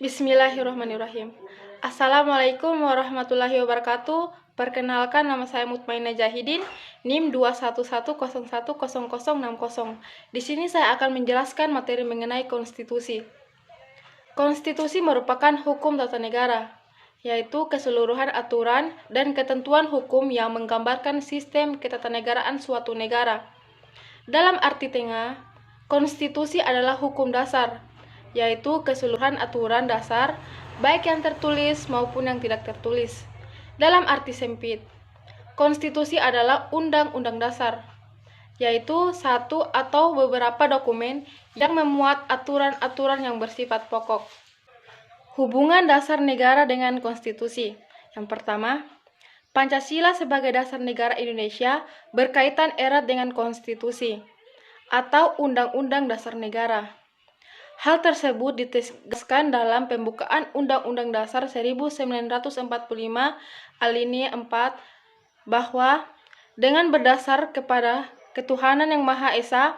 Bismillahirrahmanirrahim. Assalamualaikum warahmatullahi wabarakatuh. Perkenalkan, nama saya Mutmainah Jahidin, NIM 211101060. Di sini saya akan menjelaskan materi mengenai konstitusi. Konstitusi merupakan hukum tata negara, yaitu keseluruhan aturan dan ketentuan hukum yang menggambarkan sistem ketatanegaraan suatu negara. Dalam arti tengah, konstitusi adalah hukum dasar, yaitu keseluruhan aturan dasar, baik yang tertulis maupun yang tidak tertulis. Dalam arti sempit, konstitusi adalah undang-undang dasar, yaitu satu atau beberapa dokumen yang memuat aturan-aturan yang bersifat pokok. Hubungan dasar negara dengan konstitusi. Yang pertama, Pancasila sebagai dasar negara Indonesia berkaitan erat dengan konstitusi atau Undang-Undang Dasar Negara. Hal tersebut ditegaskan dalam pembukaan Undang-Undang Dasar 1945 alinea 4 bahwa dengan berdasar kepada ketuhanan yang Maha Esa,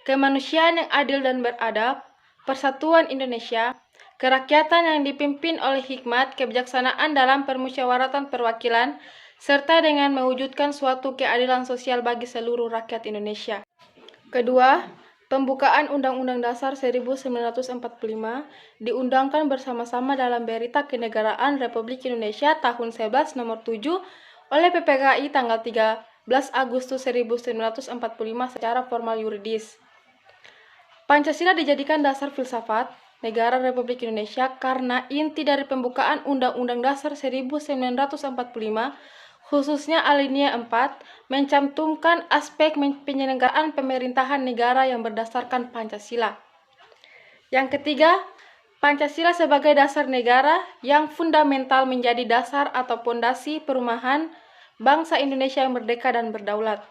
kemanusiaan yang adil dan beradab, persatuan Indonesia, kerakyatan yang dipimpin oleh hikmat kebijaksanaan dalam permusyawaratan perwakilan, serta dengan mewujudkan suatu keadilan sosial bagi seluruh rakyat Indonesia. Kedua, pembukaan Undang-Undang Dasar 1945 diundangkan bersama-sama dalam Berita Kenegaraan Republik Indonesia tahun 11 nomor 7 oleh PPKI tanggal 13 Agustus 1945 secara formal yuridis. Pancasila dijadikan dasar filsafat negara Republik Indonesia karena inti dari pembukaan Undang-Undang Dasar 1945, khususnya alinea 4, mencantumkan aspek penyelenggaraan pemerintahan negara yang berdasarkan Pancasila. Yang ketiga, Pancasila sebagai dasar negara yang fundamental menjadi dasar atau pondasi perumahan bangsa Indonesia yang merdeka dan berdaulat.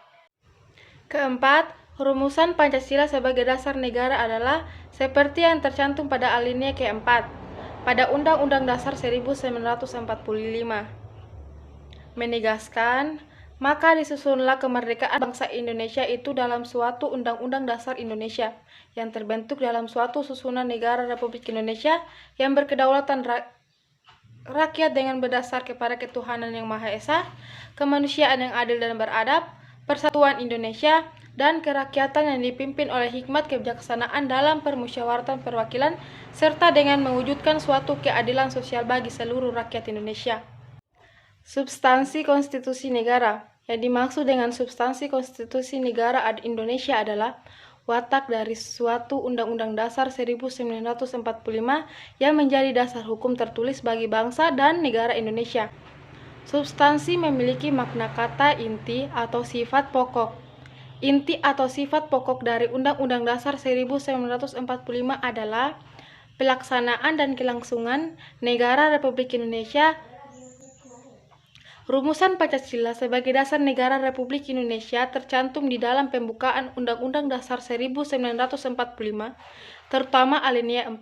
Keempat, rumusan Pancasila sebagai dasar negara adalah seperti yang tercantum pada alinea keempat pada Undang-Undang Dasar 1945. Menegaskan, maka disusunlah kemerdekaan bangsa Indonesia itu dalam suatu Undang-Undang Dasar Indonesia yang terbentuk dalam suatu susunan negara Republik Indonesia yang berkedaulatan rakyat dengan berdasar kepada ketuhanan yang Maha Esa, kemanusiaan yang adil dan beradab, persatuan Indonesia, dan kerakyatan yang dipimpin oleh hikmat kebijaksanaan dalam permusyawaratan perwakilan, serta dengan mewujudkan suatu keadilan sosial bagi seluruh rakyat Indonesia. Substansi konstitusi negara. Yang dimaksud dengan substansi konstitusi negara Indonesia adalah watak dari suatu Undang-Undang Dasar 1945 yang menjadi dasar hukum tertulis bagi bangsa dan negara Indonesia. Substansi memiliki makna kata inti atau sifat pokok. Inti atau sifat pokok dari Undang-Undang Dasar 1945 adalah pelaksanaan dan kelangsungan negara Republik Indonesia. Rumusan Pancasila sebagai dasar negara Republik Indonesia tercantum di dalam pembukaan Undang-Undang Dasar 1945, terutama alinea 4.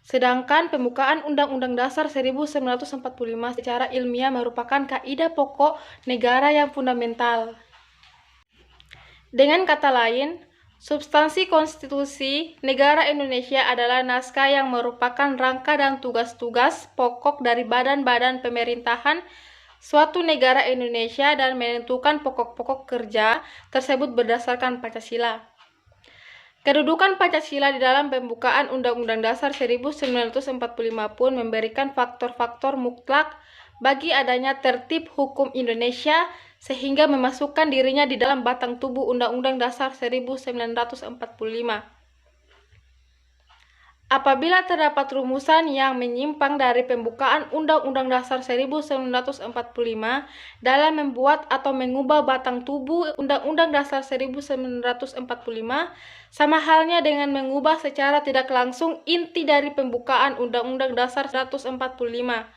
Sedangkan pembukaan Undang-Undang Dasar 1945 secara ilmiah merupakan kaidah pokok negara yang fundamental. Dengan kata lain, substansi konstitusi negara Indonesia adalah naskah yang merupakan rangka dan tugas-tugas pokok dari badan-badan pemerintahan suatu negara Indonesia dan menentukan pokok-pokok kerja tersebut berdasarkan Pancasila. Kedudukan Pancasila di dalam pembukaan Undang-Undang Dasar 1945 pun memberikan faktor-faktor mutlak bagi adanya tertib hukum Indonesia sehingga memasukkan dirinya di dalam batang tubuh Undang-Undang Dasar 1945. Apabila terdapat rumusan yang menyimpang dari pembukaan Undang-Undang Dasar 1945 dalam membuat atau mengubah batang tubuh Undang-Undang Dasar 1945, sama halnya dengan mengubah secara tidak langsung inti dari pembukaan Undang-Undang Dasar 1945.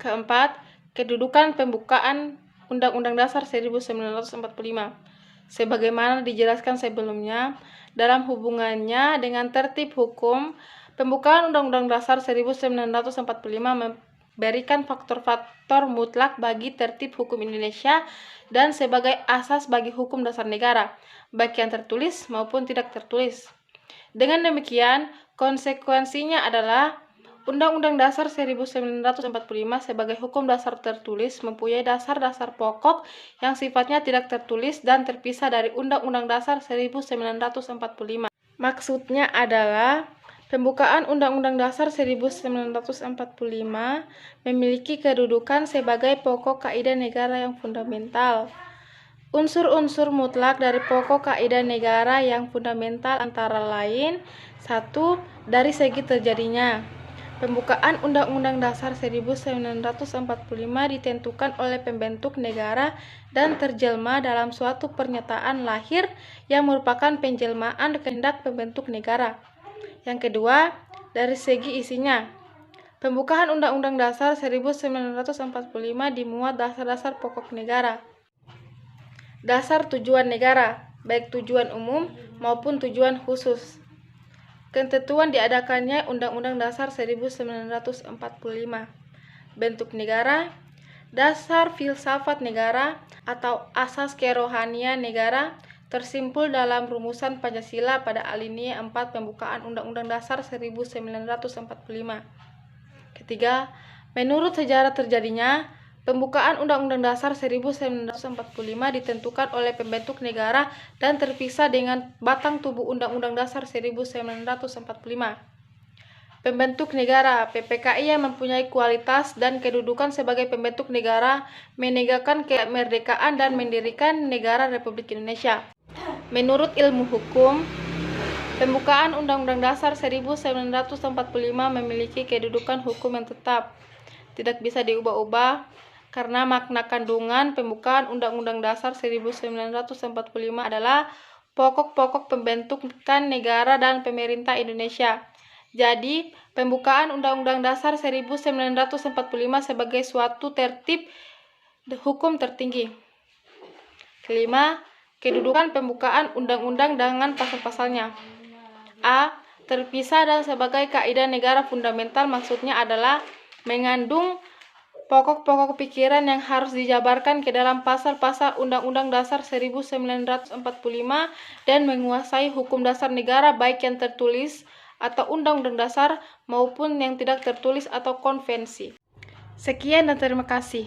Keempat, kedudukan pembukaan Undang-Undang Dasar 1945. Sebagaimana dijelaskan sebelumnya, dalam hubungannya dengan tertib hukum, pembukaan Undang-Undang Dasar 1945 memberikan faktor-faktor mutlak bagi tertib hukum Indonesia dan sebagai asas bagi hukum dasar negara, baik yang tertulis maupun tidak tertulis. Dengan demikian, konsekuensinya adalah Undang-Undang Dasar 1945 sebagai hukum dasar tertulis mempunyai dasar-dasar pokok yang sifatnya tidak tertulis dan terpisah dari Undang-Undang Dasar 1945. Maksudnya adalah pembukaan Undang-Undang Dasar 1945 memiliki kedudukan sebagai pokok kaidah negara yang fundamental. Unsur-unsur mutlak dari pokok kaidah negara yang fundamental antara lain: 1. Dari segi terjadinya. Pembukaan Undang-Undang Dasar 1945 ditentukan oleh pembentuk negara dan terjelma dalam suatu pernyataan lahir yang merupakan penjelmaan kehendak pembentuk negara. Yang kedua, dari segi isinya. Pembukaan Undang-Undang Dasar 1945 dimuat dasar-dasar pokok negara. Dasar tujuan negara, baik tujuan umum maupun tujuan khusus. Ketentuan diadakannya Undang-Undang Dasar 1945. Bentuk negara, dasar filsafat negara atau asas kerohanian negara tersimpul dalam rumusan Pancasila pada alinea 4 pembukaan Undang-Undang Dasar 1945. Ketiga, menurut sejarah terjadinya pembukaan Undang-Undang Dasar 1945 ditentukan oleh pembentuk negara dan terpisah dengan batang tubuh Undang-Undang Dasar 1945. Pembentuk negara, PPKI yang mempunyai kualitas dan kedudukan sebagai pembentuk negara, menegakkan kemerdekaan dan mendirikan negara Republik Indonesia. Menurut ilmu hukum, pembukaan Undang-Undang Dasar 1945 memiliki kedudukan hukum yang tetap, tidak bisa diubah-ubah, karena makna kandungan pembukaan Undang-Undang Dasar 1945 adalah pokok-pokok pembentukan negara dan pemerintah Indonesia. Jadi, pembukaan Undang-Undang Dasar 1945 sebagai suatu tertib hukum tertinggi. Kelima, kedudukan pembukaan undang-undang dengan pasal-pasalnya. A. Terpisah dan sebagai kaidah negara fundamental, maksudnya adalah mengandung pokok-pokok pikiran yang harus dijabarkan ke dalam pasal-pasal Undang-Undang Dasar 1945 dan menguasai hukum dasar negara baik yang tertulis atau Undang-Undang Dasar maupun yang tidak tertulis atau konvensi. Sekian dan terima kasih.